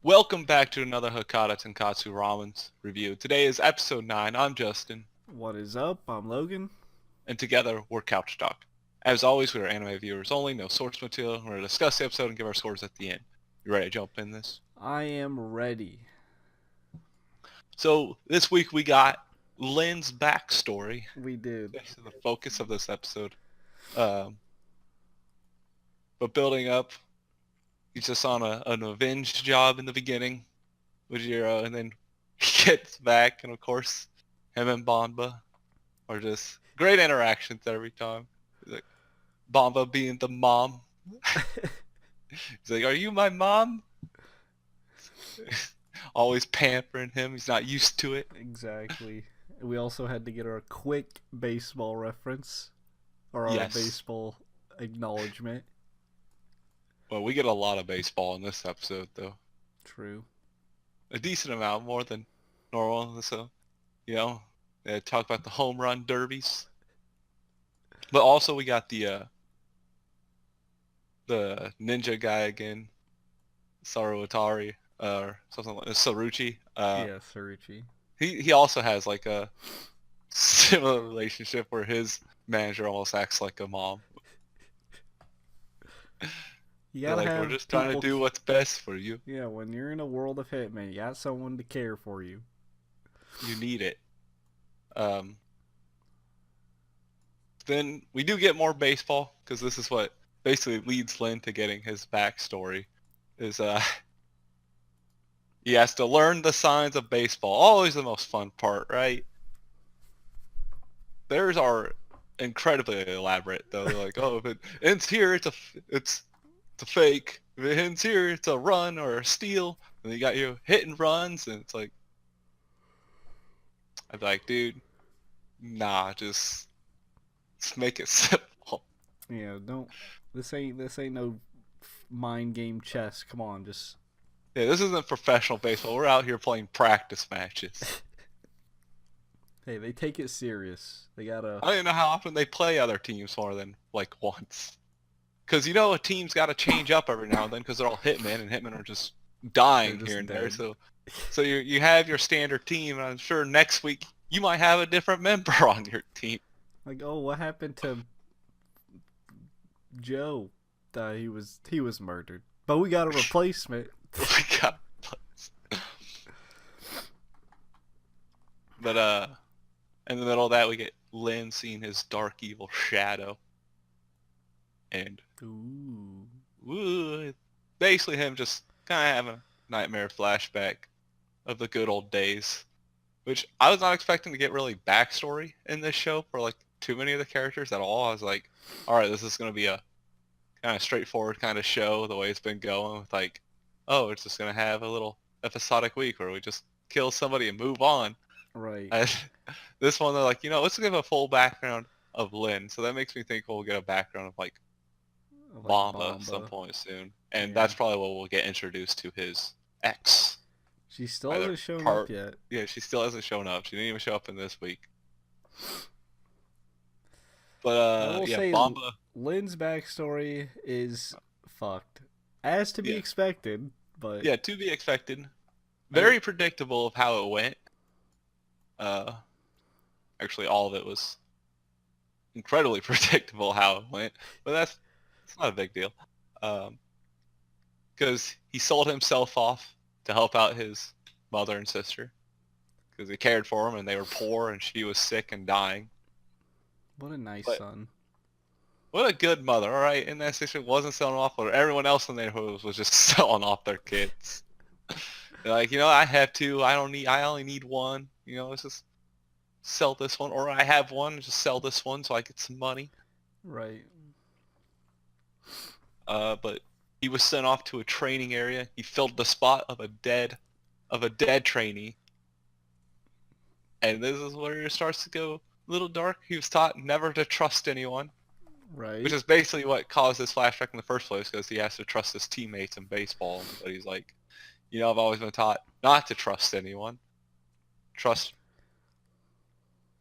Welcome back to another Hakata Tonkotsu Ramens review. Today is episode 9. I'm Justin, What is up? I'm Logan. and together we're Couch Talk. As always, we are anime viewers only, no source material. We're going to discuss the episode and give our scores at the end. You ready to jump in this? I am ready. So, this week we got Lynn's backstory. We did. This is the focus of this episode. But building up, he's just on an avenge job in the beginning with Jiro, and then he gets back, and of course, him and Banba are just great interactions every time. Like, Banba being the mom. He's like, "Are you my mom?" Always pampering him. He's not used to it. Exactly. We also had to get our quick baseball reference, or our Yes. baseball acknowledgement. Well, we get a lot of baseball in this episode, though. True. A decent amount, more than normal. So, they talk about the home run derbies. But also we got the ninja guy again, Saruatari, or something like Saruchi. Yeah, Saruchi. He also has like a similar relationship where his manager almost acts like a mom. You They're gotta like, we're have just trying to do what's best for you. Yeah, when you're in a world of Hitman, you got someone to care for you. You need it. Then we do get more baseball because this is what basically leads Lynn to getting his backstory. Is he has to learn the signs of baseball. Always the most fun part, right? Theirs are incredibly elaborate though. They're like, oh, if it ends here, it's a fake. If it ends here, it's a run or a steal. And you got you hitting runs, and it's like, I'd be like, dude, nah, just make it simple. Yeah, don't. This ain't no mind game chess. Come on, just. Yeah, this isn't professional baseball. We're out here playing practice matches. Hey, they take it serious. They gotta. I don't even know how often they play other teams more than like once. Because a team's got to change up every now and then because they're all hitmen, and hitmen are just dying They're here just and there. dead. So you have your standard team, and I'm sure next week you might have a different member on your team. Like, oh, what happened to Joe? He was murdered, but we got a replacement. We got- But in the middle of that, we get Lin seeing his dark evil shadow, and Ooh. basically him just kind of having a nightmare flashback of the good old days, which I was not expecting to get really backstory in this show for like too many of the characters at all. I was like, all right, this is going to be a kind of straightforward kind of show the way it's been going with like, oh, it's just going to have a little episodic week where we just kill somebody and move on. Right. And this one, they're like, let's give a full background of Lynn. So that makes me think we'll get a background of like Like Bomba at some point soon. And Yeah. that's probably what we'll get introduced to his ex. She still Either hasn't shown part- up yet. Yeah, she still hasn't shown up. She didn't even show up in this week. But I will yeah, say Bomba. Lynn's backstory is fucked, as to be Yeah. expected. But Yeah, to be expected. Very predictable of how it went. Actually, all of it was incredibly predictable how it went, but it's not a big deal. Because he sold himself off to help out his mother and sister because he cared for them and they were poor and she was sick and dying. what a nice But- son. What a good mother, all right? In that situation, wasn't selling off, but everyone else in the neighborhood was just selling off their kids. They're like, I have two. I only need one. Let's just sell this one, or I have one. Just sell this one so I get some money. Right. But he was sent off to a training area. He filled the spot of a dead trainee. And this is where it starts to go a little dark. He was taught never to trust anyone. Right. Which is basically what caused this flashback in the first place, because he has to trust his teammates in baseball. But he's like, I've always been taught not to trust anyone.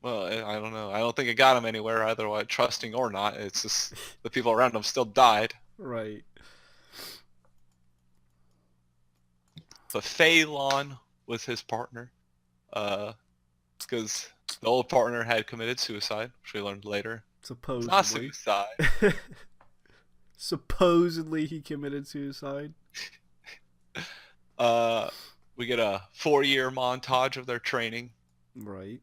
Well, I don't know. I don't think it got him anywhere, otherwise, trusting or not. It's just the people around him still died. Right. But Fei Lon was his partner, because the old partner had committed suicide, which we learned later. It's not Supposedly. suicide. Supposedly he committed suicide. Uh, we get a 4-year montage of their training, Right.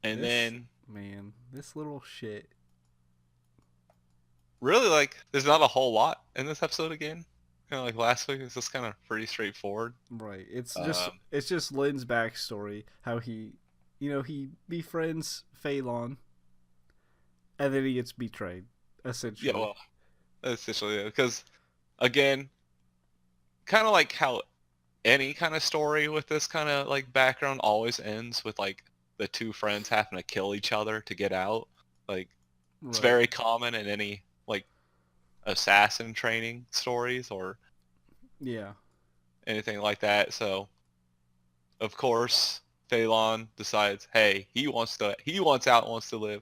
and This then man, this little shit. really like there's not a whole lot in this episode again. Kind of like last week, it's just kind of pretty straightforward. Right. Um, It's just Lynn's backstory, how he befriends Phelan and then he gets betrayed, yeah, essentially. well, essentially, because again, kind of like how any kind of story with this kind of like background always ends with like the two friends having to kill each other to get out. Like it's Right. very common in any like assassin training stories or Yeah. anything like that. So of course Phelan decides, hey, he wants out and wants to live.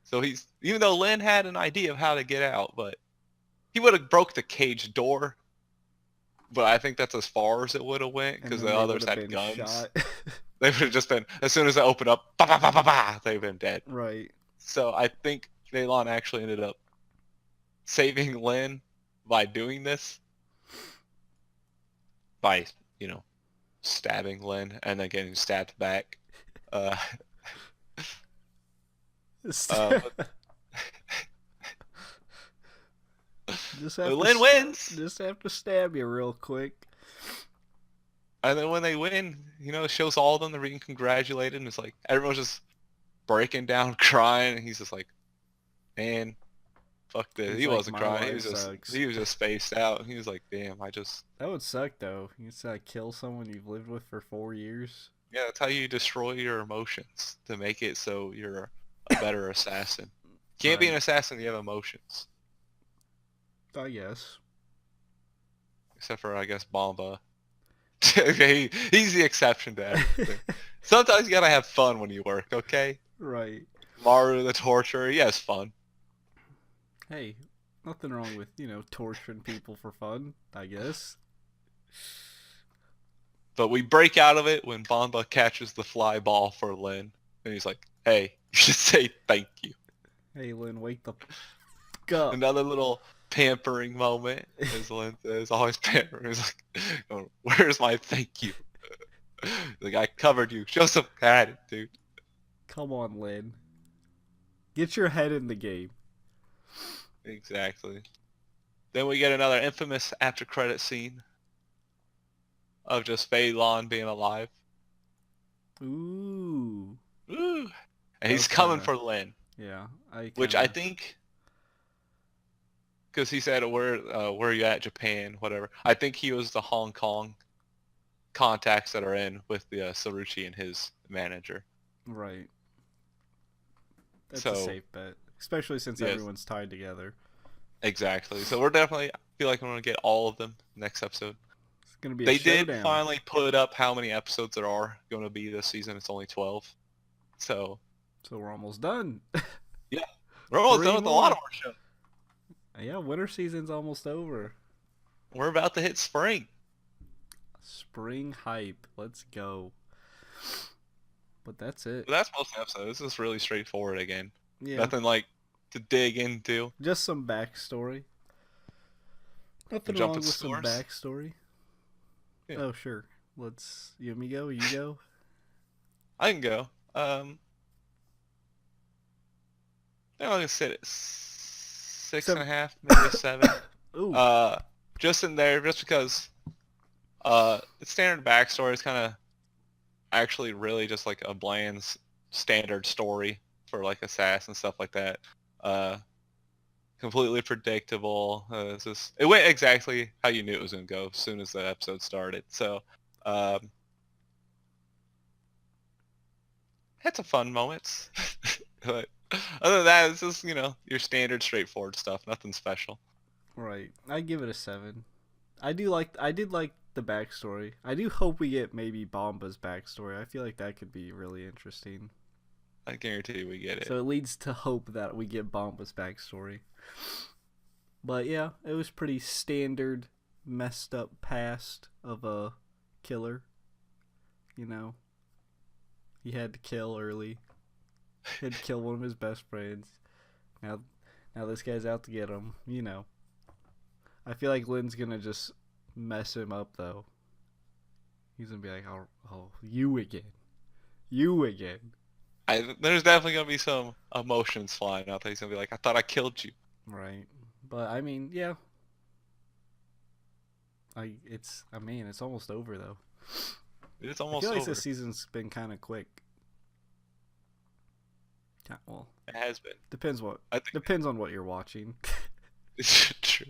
So he's, even though Lynn had an idea of how to get out, but he would have broke the cage door. But I think that's as far as it would have went And because then the they would others have had been guns. shot. They would have just been, as soon as it opened up, bah, bah, bah, bah, bah, they've been dead. Right. So I think Phelan actually ended up saving Lynn by doing this, by, you know, stabbing Lynn and then getting stabbed back. Uh, but Just have to Lynn wins. just have to stab you real quick. And then when they win, you know, it shows all of them, they're being congratulated, and it's like everyone's just breaking down, crying, and he's just like, man, fuck this. He's He like, wasn't my crying. life sucks. He was just spaced out. He was like, damn, I just, That would suck though. You just kill someone you've lived with for 4 years. yeah, that's how you destroy your emotions to make it so you're a better assassin. Can't be an Right. assassin if you have emotions. I guess. Except for, I guess, Bomba. He's the exception to everything. Sometimes you gotta have fun when you work, okay? Right. Maru the torturer, he has fun. Hey, nothing wrong with, torturing people for fun, I guess. But we break out of it when Bomba catches the fly ball for Lin. And he's like, hey, you should say thank you. Hey, Lynn, wake the fuck up. Another little pampering moment, as Lin says, always pampering. He's like, oh, where's my thank you? Like, I covered you. Show some gratitude. Come on, Lynn. Get your head in the game. Exactly. Then we get another infamous after credit scene of just Fei Lon being alive. Ooh. Ooh. And he's That's coming kinda- for Lin, Yeah, which I think, because he said, where are you at, Japan, whatever. I think he was the Hong Kong contacts that are in with the Saruchi and his manager. Right. That's So, a safe bet. Especially since yes. everyone's tied together. Exactly. So we're definitely, I feel like we're going to get all of them next episode. It's going to be a They showdown. did finally put up how many episodes there are going to be this season. It's only 12. So we're almost done. we're almost 3 done with a more. lot of our shows. Yeah, winter season's almost over. We're about to hit spring. Spring hype. Let's go. But that's it. But that's most episodes. This is really straightforward again. Yeah. Nothing like to dig into. Just some backstory. Nothing Jump wrong at with some scores? backstory. Yeah. Oh, sure. You and me go? You go? I can go. I'm gonna sit at 6.5, maybe a 7. Ooh. Just in there, just because it's standard backstory. It's kind of actually really just like a bland standard story for like Assassin and stuff like that. Completely predictable. It went exactly how you knew it was gonna go as soon as the episode started. So had some fun moments. But other than that, it's just, your standard straightforward stuff. Nothing special. Right. I'd give it a 7. I did like the backstory. I do hope we get maybe Bomba's backstory. I feel like that could be really interesting. I guarantee we get it. So it leads to hope that we get Bomba's backstory. But yeah, it was pretty standard messed up past of a killer. You know, he had to kill early. He had to kill one of his best friends. Now, now this guy's out to get him. You know, I feel like Lynn's gonna just mess him up though. He's gonna be like, "Oh, you again, you again." There's definitely gonna be some emotions flying out there. He's gonna be like, "I thought I killed you." Right, but I mean, yeah. It's almost over though. It's I almost feel like over. this season's been kind of quick. Well, It has been. depends on what you're watching. It's true.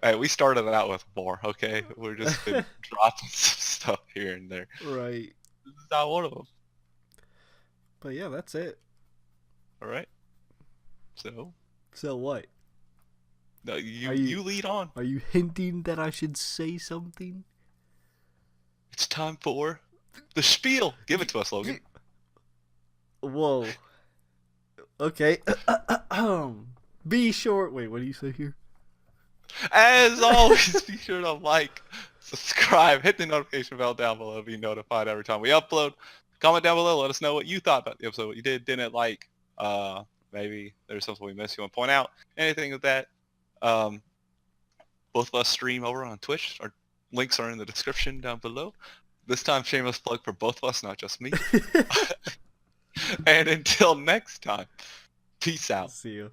Hey, we started it out with more, okay? We're just been dropping some stuff here and there. Right. This is not one of them. But yeah, that's it. All right. So, So what? no, Are you lead on. Are you hinting that I should say something? It's time for the spiel. Give it to us, Logan. Whoa. Okay. Be sure. Wait, what do you say here? As always, be sure to like, subscribe, hit the notification bell down below to be notified every time we upload. Comment down below. Let us know what you thought about the episode, what you didn't like. Maybe there's something we missed you want to point out. Anything with that. Both of us stream over on Twitch. Our links are in the description down below. This time, shameless plug for both of us, not just me. And until next time, peace out. See you.